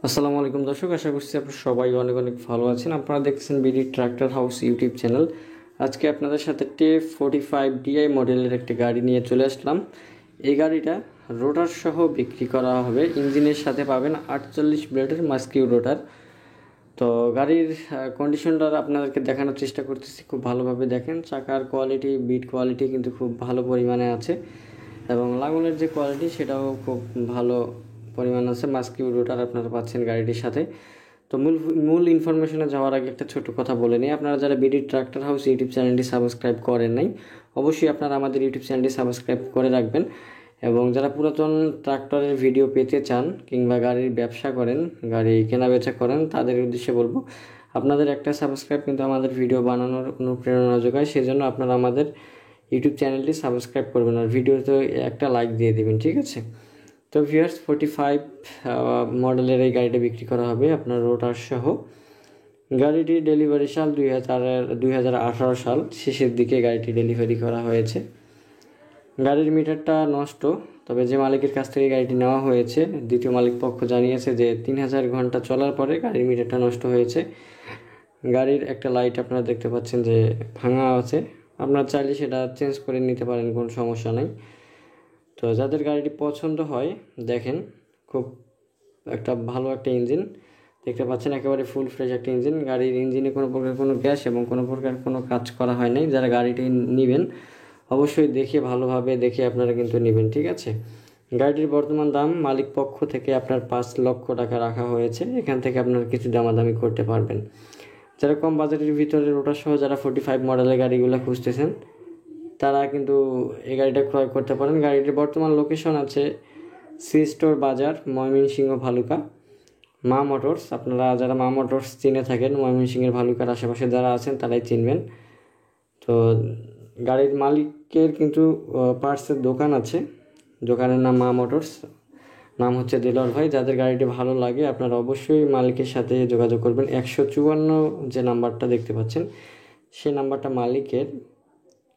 আসসালামু আলাইকুম দর্শক, আশা করছি আপনারা সবাই অনেক অনেক ভালো আছেন। আপনারা দেখছেন BD tractor house YouTube channel. আজকে আপনাদের সাথে TF45DI মডেলের একটি গাড়ি নিয়ে চলে আসলাম। এই গাড়িটা রোটার সহ বিক্রি করা হবে। ইঞ্জিনের সাথে পাবেন 48 ব্লেডের মাস্কিউ রোটার। তো গাড়ির কন্ডিশনটা আপনাদেরকে দেখানোর চেষ্টা করতেছি, খুব ভালোভাবে দেখেন। চাকার কোয়ালিটি, বিট কোয়ালিটি কিন্তু খুব ভালো পরিমাণে আছে এবং লাঙলের যে কোয়ালিটি সেটাও খুব ভালো পরিমাণ আছে। মাস্কিউ রোটার আপনারা পাচ্ছেন গাড়িটির সাথে। তো মূল ইনফরমেশনে যাওয়ার আগে একটা ছোট কথা বলে নিই। আপনারা যারা বিডি ট্রাক্টর হাউস ইউটিউব চ্যানেলটি সাবস্ক্রাইব করেন নাই, অবশ্যই আপনারা আমাদের ইউটিউব চ্যানেলটি সাবস্ক্রাইব করে রাখবেন। এবং যারা পুরাতন ট্রাক্টরের ভিডিও পেতে চান কিংবা গাড়ির ব্যবসা করেন, গাড়ি কেনা বেচা করেন, তাদের উদ্দেশ্যে বলবো আপনাদের একটা সাবস্ক্রাইব কিন্তু আমাদের ভিডিও বানানোর অনুপ্রেরণা যোগায়। সেজন্য আপনারা আমাদের ইউটিউব চ্যানেলটি সাবস্ক্রাইব করবেন আর ভিডিওতে একটা লাইক দিয়ে দেবেন, ঠিক আছে? তো ভিউয়ার্স, 45 মডেলের এই গাড়িটা বিক্রি করা হবে আপনার রোটার সহ। গাড়িটি ডেলিভারি সাল 2018 সাল শেষের দিকে গাড়িটি ডেলিভারি করা হয়েছে। গাড়ির মিটারটা নষ্ট, তবে যে মালিকের কাছ থেকে গাড়িটি নেওয়া হয়েছে দ্বিতীয় মালিক পক্ষ জানিয়েছে যে 3000 ঘন্টা চলার পরে গাড়ির মিটারটা নষ্ট হয়েছে। গাড়ির একটা লাইট আপনারা দেখতে পাচ্ছেন যে ভাঙা আছে, আপনারা চাইলে সেটা চেঞ্জ করে নিতে পারেন, কোনো সমস্যা নেই। তো যাদের গাড়িটি পছন্দ হয়, দেখেন খুব একটা ভালো একটা ইঞ্জিন দেখতে পাচ্ছেন, একেবারে ফুল ফ্রেশ একটা ইঞ্জিন। গাড়ির ইঞ্জিনে কোনো প্রকার কোনো গ্যাস এবং কোনো প্রকার কোনো কাজ করা হয় নাই। যারা গাড়িটি নেবেন অবশ্যই দেখে, ভালোভাবে দেখে আপনারা কিন্তু নেবেন, ঠিক আছে? গাড়িটির বর্তমান দাম মালিক পক্ষ থেকে আপনার 5 লক্ষ টাকা রাখা হয়েছে। এখান থেকে আপনারা কিছু দামাদামি করতে পারবেন। যারা কম বাজেটের ভিতরে রোটার সহ যারা 45 মডেলের গাড়িগুলো খুঁজতেছেন তারা কিন্তু এই গাড়িটা ক্রয় করতে পারেন। গাড়িটির বর্তমান লোকেশন আছে সি স্টোর বাজার, ময়মনসিংহ ভালুকা, মা মোটরস। আপনারা যারা মা মোটরস চিনে থাকেন, ময়মনসিংহের ভালুকার আশেপাশে যারা আছেন তারাই চিনবেন। তো গাড়ির মালিকের কিন্তু পার্টসের দোকান আছে, দোকানের নাম মা মোটরস, নাম হচ্ছে দিলওয়ার ভাই। যাদের গাড়িটি ভালো লাগে আপনারা অবশ্যই মালিকের সাথে যোগাযোগ করবেন। 154 যে নাম্বারটা দেখতে পাচ্ছেন সেই নাম্বারটা মালিকের।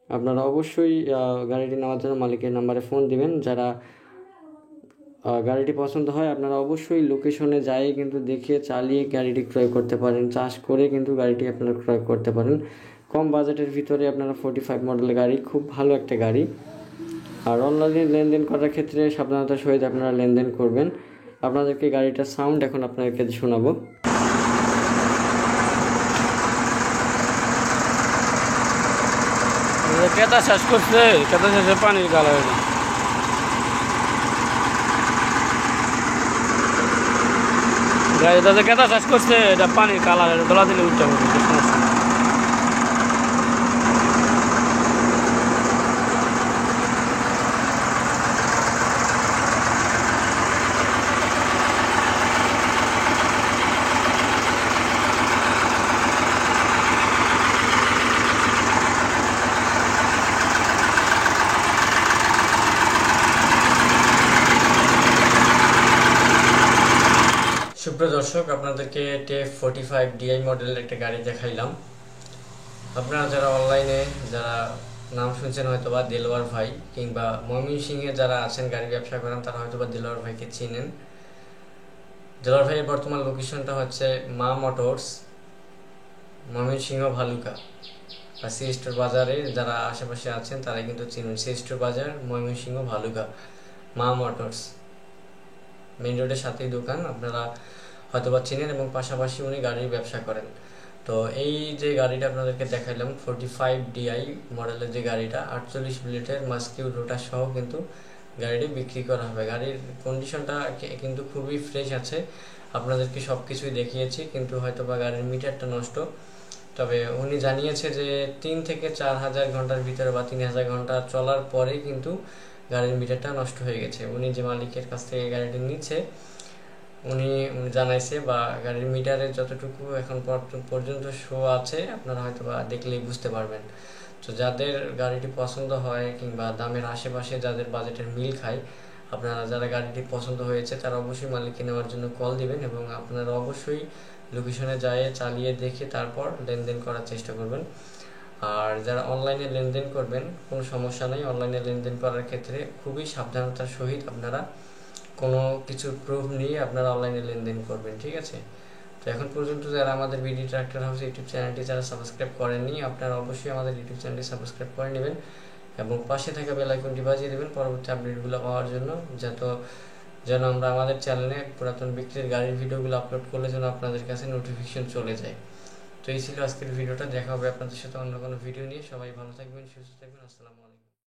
আপনারা অবশ্যই গাড়িটি নেওয়ার জন্য মালিকের নাম্বারে ফোন দিবেন। যারা গাড়িটি পছন্দ হয় আপনারা অবশ্যই লোকেশনে যাই কিন্তু দেখে চালিয়ে গাড়িটি ক্রয় করতে পারেন, চাষ করে কিন্তু গাড়িটি আপনারা ক্রয় করতে পারেন। কম বাজেটের ভিতরে আপনারা 45 মডেলের গাড়ি, খুব ভালো একটা গাড়ি। আর অনলাইনে লেনদেন করার ক্ষেত্রে সাবধানতার সহিত আপনারা লেনদেন করবেন। আপনাদেরকে গাড়িটার সাউন্ড এখন আপনাদেরকে শোনাবো। কেতা শেষ করছে, কেতা শেষে পানির কালার গাড়িটা যে কেতা শেষ করছে এটা পানির কালার, দোলা দিলে উঠতে হবে, সমস্যা নেই। সুপ্রিয় দর্শক, আপনাদেরকে TF45DI মডেলের একটা গাড়ি দেখাইলাম। আপনারা যারা অনলাইনে যারা নাম শুনছেন হয়তো বা দিলওয়ার ভাই, কিংবা ময়মনসিংহে যারা আছেন গাড়ি ব্যবসা করেন তারা হয়তো বা দিলওয়ার ভাইকে চিনেন। দিলওয়ার ভাইয়ের বর্তমান লোকেশনটা হচ্ছে মা মোটরস, ময়মনসিংহ ভালুকা বা সি স্টোর বাজারে যারা আশেপাশে আছেন তারা কিন্তু চিনেন। সি স্টোর বাজার, ময়মনসিংহ ভালুকা, মা মোটরস মেইন রোডের সাথেই দোকান, আপনারা হয়তোবা চিনেন এবং পাশাপাশি উনি গাড়ির ব্যবসা করেন। তো এই যে গাড়িটা আপনাদেরকে দেখাইলাম 45DI মডেলের যে গাড়িটা, 48 বুলেটের মাস্কিউ রোটার সহ কিন্তু গাড়িটি বিক্রি করা হবে। গাড়ির কন্ডিশনটা কিন্তু খুবই ফ্রেশ আছে, আপনাদেরকে সব কিছুই দেখিয়েছি, কিন্তু হয়তোবা গাড়ির মিটারটা নষ্ট। তবে উনি জানিয়েছে যে 3 থেকে 4000 ঘন্টার ভিতরে বা 3000 ঘন্টা চলার পরে কিন্তু গাড়ির মিটারটা নষ্ট হয়ে গেছে। উনি যে মালিকের কাছ থেকে গাড়িটি নিচ্ছে উনি জানাইছে, বা গাড়ির মিটারে যতটুকু এখন পর্যন্ত শো আছে আপনারা হয়তো বা দেখলেই বুঝতে পারবেন। তো যাদের গাড়িটি পছন্দ হয় কিংবা দামের আশেপাশে যাদের বাজেটের মিল খায়, আপনারা যারা গাড়িটি পছন্দ হয়েছে তারা অবশ্যই মালিককে নেওয়ার জন্য কল দিবেন এবং আপনারা অবশ্যই লোকেশনে যায় চালিয়ে দেখে তারপর লেনদেন করার চেষ্টা করবেন। আর যারা অনলাইনে লেনদেন করবেন কোনো সমস্যা নেই, অনলাইনে লেনদেন করার ক্ষেত্রে খুবই সাবধানতার সহিত আপনারা কোনো কিছুর প্রুফ নিয়ে আপনারা অনলাইনে লেনদেন করবেন, ঠিক আছে। তো এখন পর্যন্ত যারা আমাদের বিডি ট্রাক্টর হাউস ইউটিউব চ্যানেলটি যারা সাবস্ক্রাইব করেননি, আপনারা অবশ্যই আমাদের ইউটিউব চ্যানেলটি সাবস্ক্রাইব করে নেবেন এবং পাশে থাকা বেল আইকনটি বাজিয়ে দেবেন পরবর্তী আপডেটগুলো পাওয়ার জন্য, যেন আমরা আমাদের চ্যানেলে পুরাতন বিক্রির গাড়ির ভিডিওগুলো আপলোড করলে যেন আপনাদের কাছে নোটিফিকেশন চলে যায়। তো এই ছিল আজকের ভিডিওটা, দেখা হবে আপনাদের সাথে অন্য কোনো ভিডিও নিয়ে। সবাই ভালো থাকবেন, সুস্থ থাকবেন, আসসালামু আলাইকুম।